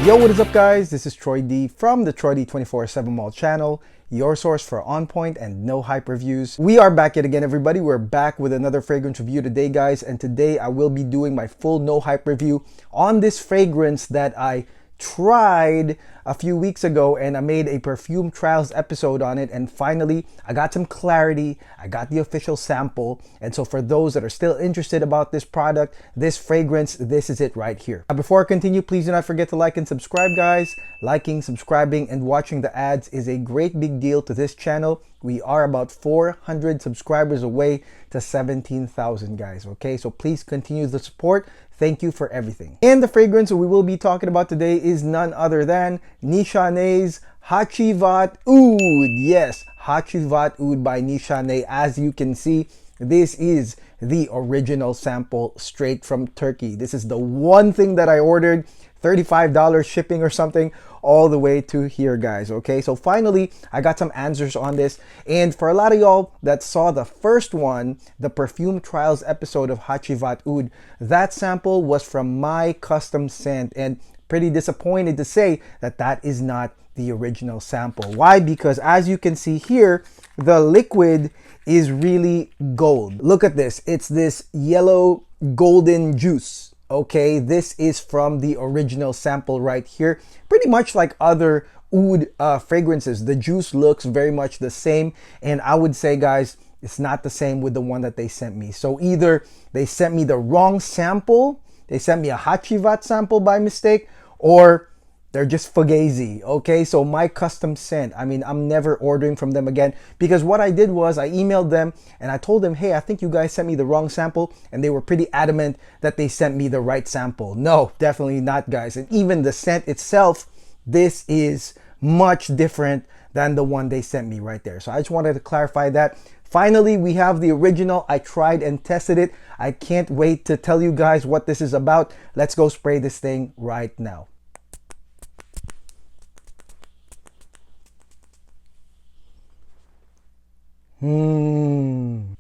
Yo, what is up guys? This is Troy D from the Troy D 24/7 Mall channel, your source for on point and no hype reviews. We are back yet again, everybody. We're back with another fragrance review today, guys, and today I will be doing my full no hype review on this fragrance that I tried a few weeks ago, and I made a perfume trials episode on it, and finally I got some clarity. I got the official sample, and so for those that are still interested about this product, this fragrance, this is it right here. Now, before I continue, please do not forget to like and subscribe, guys. Liking, subscribing, and watching the ads is a great big deal to this channel. We are about 400 subscribers away to 17,000, guys. Okay, so please continue the support. Thank you for everything. And the fragrance we will be talking about today is none other than Nishane's Hacivat Oud. Yes, Hacivat Oud by Nishane. As you can see, this is the original sample straight from Turkey. This is the one thing that I ordered, $35 shipping or something, all the way to here, guys. Okay, so finally I got some answers on this, and for a lot of y'all that saw the first one, the perfume trials episode of Hacivat Oud, that sample was from my custom scent, and pretty disappointed to say that that is not the original sample. Why? Because as you can see here, the liquid is really gold. Look at this, it's this yellow golden juice. Okay, this is from the original sample right here. Pretty much like other oud fragrances, the juice looks very much the same, and I would say, guys, it's not the same with the one that they sent me. So either they sent me the wrong sample, they sent me a Hacivat sample by mistake, or they're just fugazi. Okay, so my custom scent, I mean, I'm never ordering from them again, because what I did was I emailed them and I told them, hey, I think you guys sent me the wrong sample, and they were pretty adamant that they sent me the right sample. No, definitely not, guys. And even the scent itself, this is much different than the one they sent me right there. So I just wanted to clarify that. Finally, we have the original. I tried and tested it. I can't wait to tell you guys what this is about. Let's go spray this thing right now.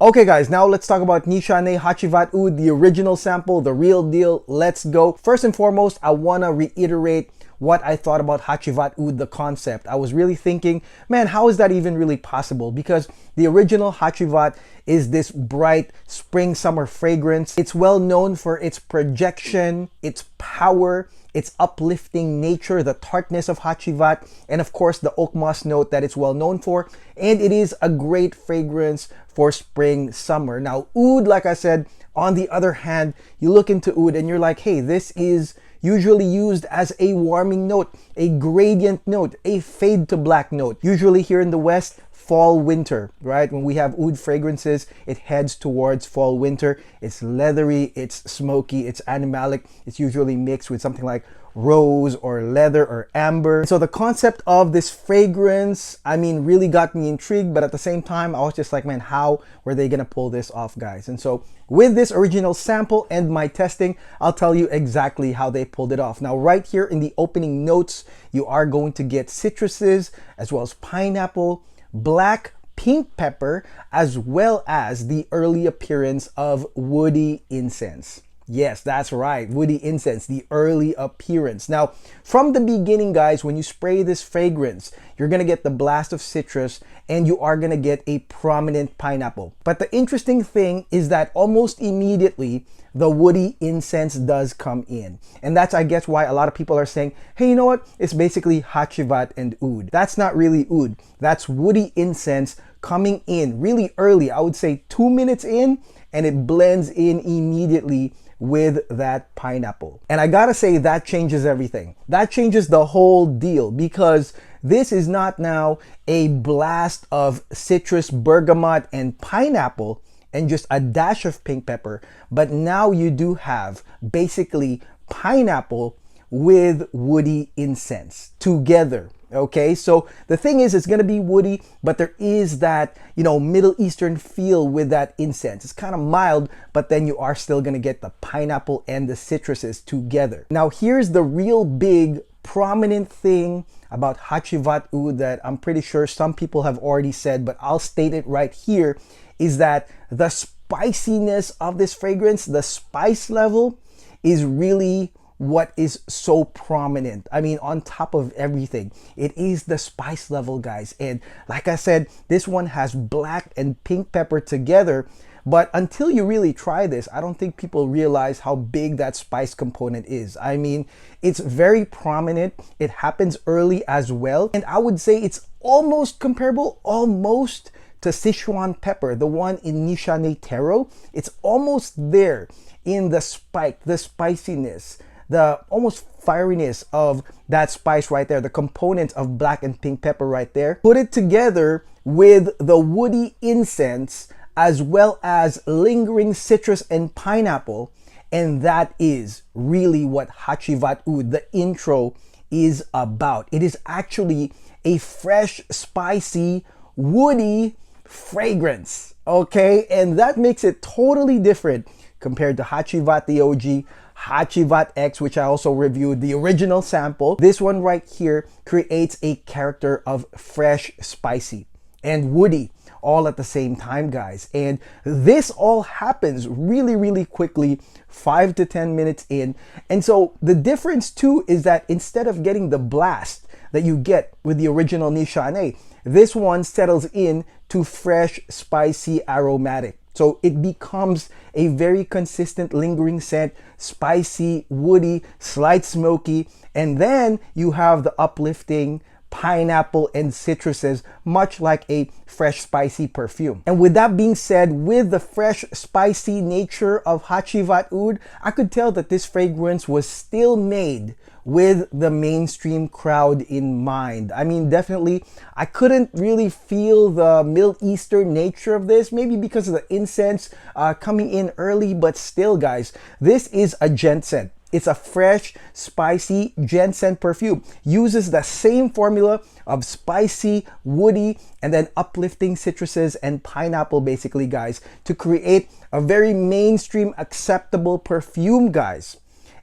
Okay, guys, now let's talk about Nishane Hacivat Oud, the original sample, the real deal. Let's go. First and foremost, I want to reiterate what I thought about Hacivat Oud, the concept. I was really thinking, man, how is that even really possible? Because the original Hacivat is this bright spring summer fragrance. It's well known for its projection, its power, its uplifting nature, the tartness of Hacivat, and of course the oak moss note that it's well known for. And it is a great fragrance for spring, summer. Now, oud, like I said, on the other hand, you look into oud and you're like, hey, this is usually used as a warming note, a gradient note, a fade to black note. Usually here in the West, fall, winter, right? When we have oud fragrances, it heads towards fall, winter. It's leathery, it's smoky, it's animalic. It's usually mixed with something like rose or leather or amber. So the concept of this fragrance, I mean, really got me intrigued, but at the same time, I was just like, man, how were they gonna pull this off, guys? And so with this original sample and my testing, I'll tell you exactly how they pulled it off. Now, right here in the opening notes, you are going to get citruses as well as pineapple, black pink pepper, as well as the early appearance of woody incense. Yes, that's right, woody incense, the early appearance. Now, from the beginning, guys, when you spray this fragrance, you're gonna get the blast of citrus and you are gonna get a prominent pineapple. But the interesting thing is that almost immediately, the woody incense does come in. And that's, I guess, why a lot of people are saying, hey, you know what? It's basically Hacivat and oud. That's not really oud. That's woody incense coming in really early. I would say 2 minutes in, and it blends in immediately with that pineapple. And I gotta say, that changes everything. That changes the whole deal, because this is not now a blast of citrus, bergamot, and pineapple and just a dash of pink pepper, but now you do have basically pineapple with woody incense together. Okay, so the thing is, it's gonna be woody, but there is that, you know, Middle Eastern feel with that incense. It's kind of mild, but then you are still gonna get the pineapple and the citruses together. Now, here's the real big prominent thing about Hacivat Oud that I'm pretty sure some people have already said, but I'll state it right here, is that the spiciness of this fragrance, the spice level, is really what is so prominent. I mean, on top of everything, it is the spice level, guys. And like I said, this one has black and pink pepper together. But until you really try this, I don't think people realize how big that spice component is. I mean, it's very prominent. It happens early as well. And I would say it's almost comparable, almost to Sichuan pepper, the one in Nishane Taro. It's almost there in the spike, the spiciness, the almost fieriness of that spice right there, the components of black and pink pepper right there. Put it together with the woody incense as well as lingering citrus and pineapple, and that is really what Hacivat Oud, the intro, is about. It is actually a fresh, spicy, woody fragrance, okay? And that makes it totally different compared to Hacivat, the OG, Hacivat X, which I also reviewed, the original sample. This one right here creates a character of fresh, spicy, and woody all at the same time, guys. And this all happens really, really quickly, 5 to 10 minutes in. And so the difference too is that instead of getting the blast that you get with the original Nishane, this one settles in to fresh, spicy, aromatic. So it becomes a very consistent lingering scent, spicy, woody, slight smoky, and then you have the uplifting pineapple and citruses, much like a fresh spicy perfume. And with that being said, with the fresh spicy nature of Hacivat Oud, I could tell that this fragrance was still made with the mainstream crowd in mind. I mean, definitely, I couldn't really feel the Middle Eastern nature of this, maybe because of the incense coming in early, but still, guys, this is a gent scent. It's a fresh, spicy gent scent perfume. Uses the same formula of spicy, woody, and then uplifting citruses and pineapple, basically, guys, to create a very mainstream, acceptable perfume, guys.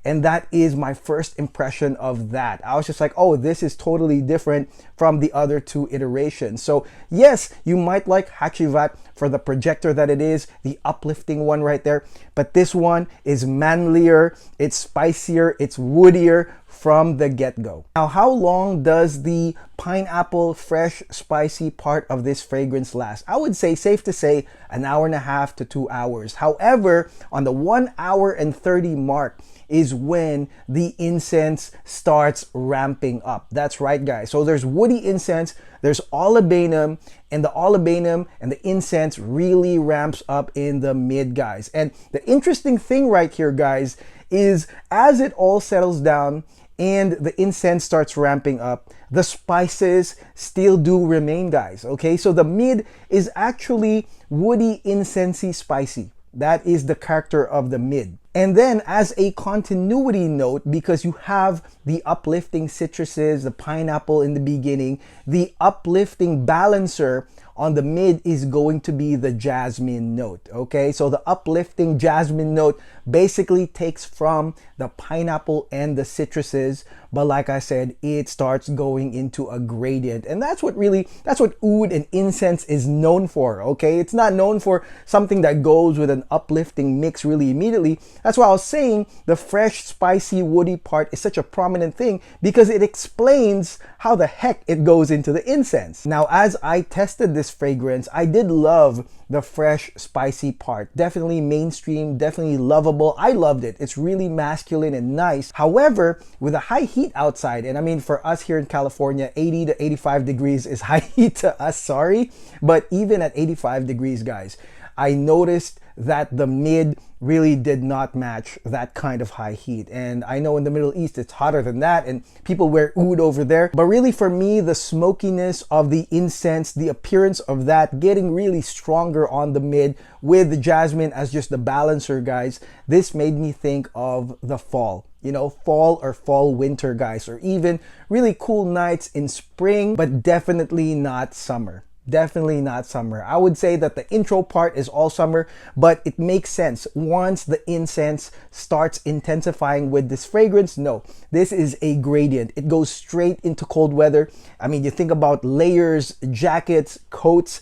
And that is my first impression of that. I was just like, oh, this is totally different from the other two iterations. So yes, you might like Hacivat for the projector that it is, the uplifting one right there. But this one is manlier, it's spicier, it's woodier from the get-go. Now, how long does the pineapple fresh spicy part of this fragrance last? I would say, safe to say, 1.5 hours to 2 hours. However, on the 1 hour and 30 mark is when the incense starts ramping up. That's right, guys. So there's woody incense, there's olibanum, and the olibanum and the incense really ramps up in the mid, guys. And the interesting thing right here, guys, is as it all settles down and the incense starts ramping up, the spices still do remain, guys. Okay, so the mid is actually woody, incensey, spicy. That is the character of the mid. And then as a continuity note, because you have the uplifting citruses, the pineapple in the beginning, the uplifting balancer on the mid is going to be the jasmine note, okay? So the uplifting jasmine note basically takes from the pineapple and the citruses, but like I said, it starts going into a gradient. And that's what oud and incense is known for, okay? It's not known for something that goes with an uplifting mix really immediately. That's why I was saying the fresh, spicy, woody part is such a prominent thing, because it explains how the heck it goes into the incense. Now, as I tested this fragrance, I did love the fresh, spicy part. Definitely mainstream, definitely lovable. I loved it. It's really masculine and nice. However, with a high heat outside, and I mean, for us here in California, 80 to 85 degrees is high heat to us, sorry. But even at 85 degrees, guys, I noticed that the mid really did not match that kind of high heat. And I know in the Middle East it's hotter than that and people wear oud over there. But really for me, the smokiness of the incense, the appearance of that getting really stronger on the mid with the jasmine as just the balancer, guys, this made me think of the fall. You know, fall or fall winter, guys, or even really cool nights in spring, but definitely not summer. Definitely not summer. I would say that the intro part is all summer, but it makes sense once the incense starts intensifying with this fragrance. No, this is a gradient. It goes straight into cold weather. I mean, you think about layers, jackets, coats,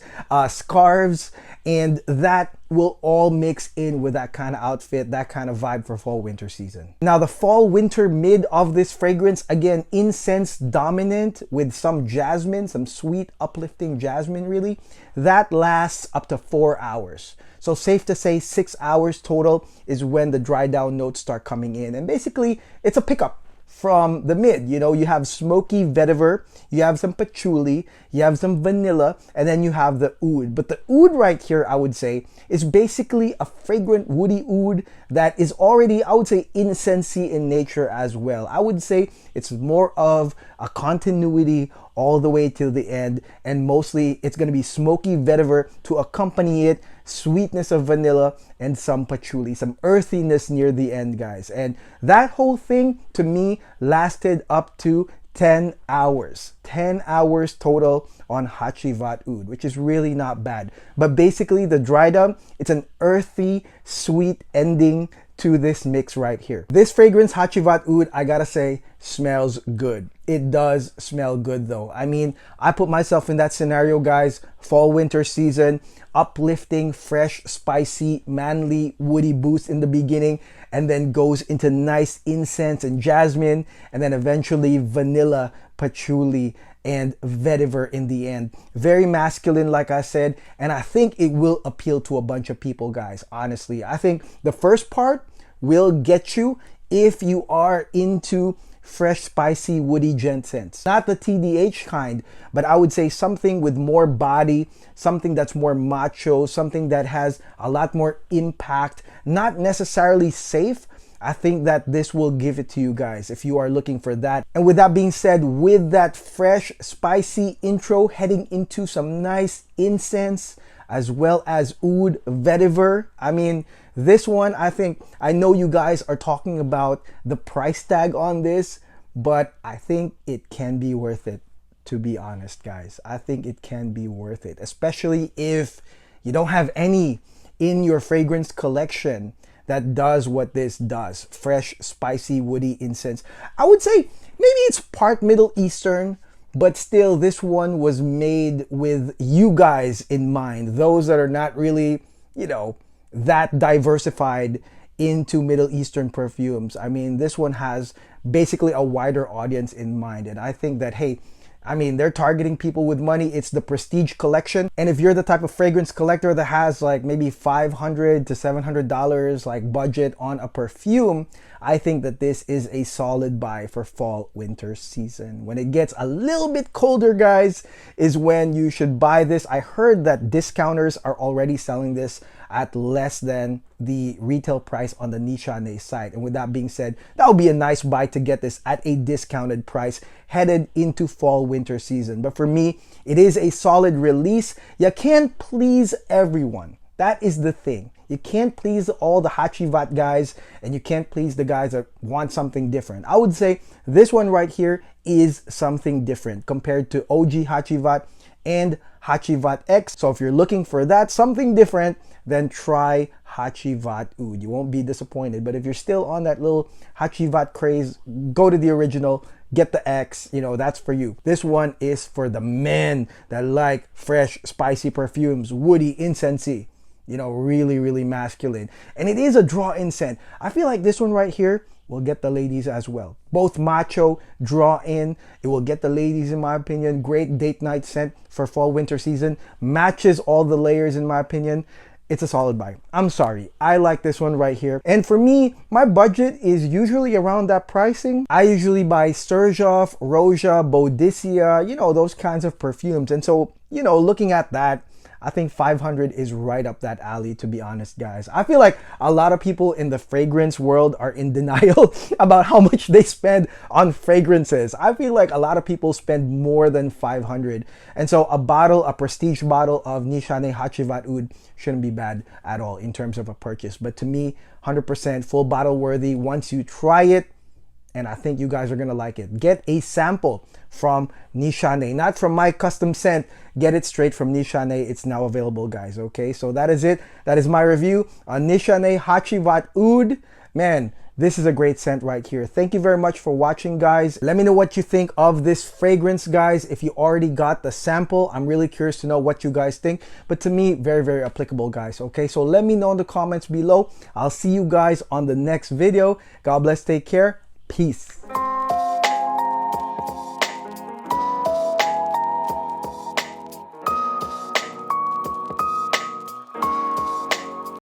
scarves, And that will all mix in with that kind of outfit, that kind of vibe for fall winter season. Now the fall winter mid of this fragrance, again, incense dominant with some jasmine, some sweet uplifting jasmine really. That lasts up to 4 hours. So safe to say 6 hours total is when the dry down notes start coming in. And basically it's a pickup from the mid. You know, you have smoky vetiver, you have some patchouli, you have some vanilla, and then you have the oud. But the oud right here, I would say, is basically a fragrant woody oud that is already, I would say, incensey in nature as well. I would say it's more of a continuity all the way till the end, and mostly it's going to be smoky vetiver to accompany it, sweetness of vanilla, and some patchouli, some earthiness near the end, guys. And that whole thing to me lasted up to 10 hours. 10 hours total on Hacivat Oud, which is really not bad. But basically the Drydown, it's an earthy, sweet ending to this mix right here. This fragrance, Hacivat Oud, I gotta say, smells good. It does smell good though. I mean, I put myself in that scenario, guys. Fall winter season, uplifting, fresh, spicy, manly, woody boost in the beginning, and then goes into nice incense and jasmine, and then eventually vanilla, patchouli, and vetiver in the end. Very masculine, like I said, and I think it will appeal to a bunch of people, guys. Honestly, I think the first part will get you if you are into fresh, spicy, woody gent scents. Not the TDH kind, but I would say something with more body, something that's more macho, something that has a lot more impact, not necessarily safe. I think that this will give it to you guys if you are looking for that. And with that being said, with that fresh, spicy intro heading into some nice incense as well as oud, vetiver, I mean, this one, I know you guys are talking about the price tag on this, but I think it can be worth it, to be honest, guys. I think it can be worth it, especially if you don't have any in your fragrance collection that does what this does. Fresh, spicy, woody incense. I would say maybe it's part Middle Eastern, but still this one was made with you guys in mind. Those that are not really, you know, that diversified into Middle Eastern perfumes. I mean, this one has basically a wider audience in mind. And I think that, hey, I mean, they're targeting people with money. It's the prestige collection. And if you're the type of fragrance collector that has like maybe $500 to $700 like budget on a perfume, I think that this is a solid buy for fall winter season. When it gets a little bit colder, guys, is when you should buy this. I heard that discounters are already selling this at less than the retail price on the Nishane site. And with that being said, that would be a nice buy to get this at a discounted price headed into fall winter season. But for me, it is a solid release. You can't please everyone. That is the thing. You can't please all the Hacivat guys, and you can't please the guys that want something different. I would say this one right here is something different compared to OG Hacivat and Hacivat X. So if you're looking for that, something different, then try Hacivat Oud. You won't be disappointed. But if you're still on that little Hacivat craze, go to the original, get the X, you know, that's for you. This one is for the men that like fresh, spicy perfumes, woody, incensey, you know, really, really masculine. And it is a draw-in scent. I feel like this one right here will get the ladies as well. Both macho, draw-in. It will get the ladies, in my opinion. Great date night scent for fall winter season. Matches all the layers, in my opinion. It's a solid buy. I'm sorry. I like this one right here. And for me, my budget is usually around that pricing. I usually buy Sturjoff, Roja, Boudicca, you know, those kinds of perfumes. And so, you know, looking at that, I think 500 is right up that alley, to be honest, guys. I feel like a lot of people in the fragrance world are in denial about how much they spend on fragrances. I feel like a lot of people spend more than 500. And so a prestige bottle of Nishane Hacivat Oud shouldn't be bad at all in terms of a purchase. But to me, 100% full bottle worthy once you try it. And I think you guys are gonna like it. Get a sample from Nishane, not from my custom scent. Get it straight from Nishane. It's now available, guys. Okay, so that is it. That is my review on Nishane Hacivat Oud. Man, this is a great scent right here. Thank you very much for watching, guys. Let me know what you think of this fragrance, guys. If you already got the sample, I'm really curious to know what you guys think. But to me, very, very applicable, guys. Okay, so let me know in the comments below. I'll see you guys on the next video. God bless, take care. Peace.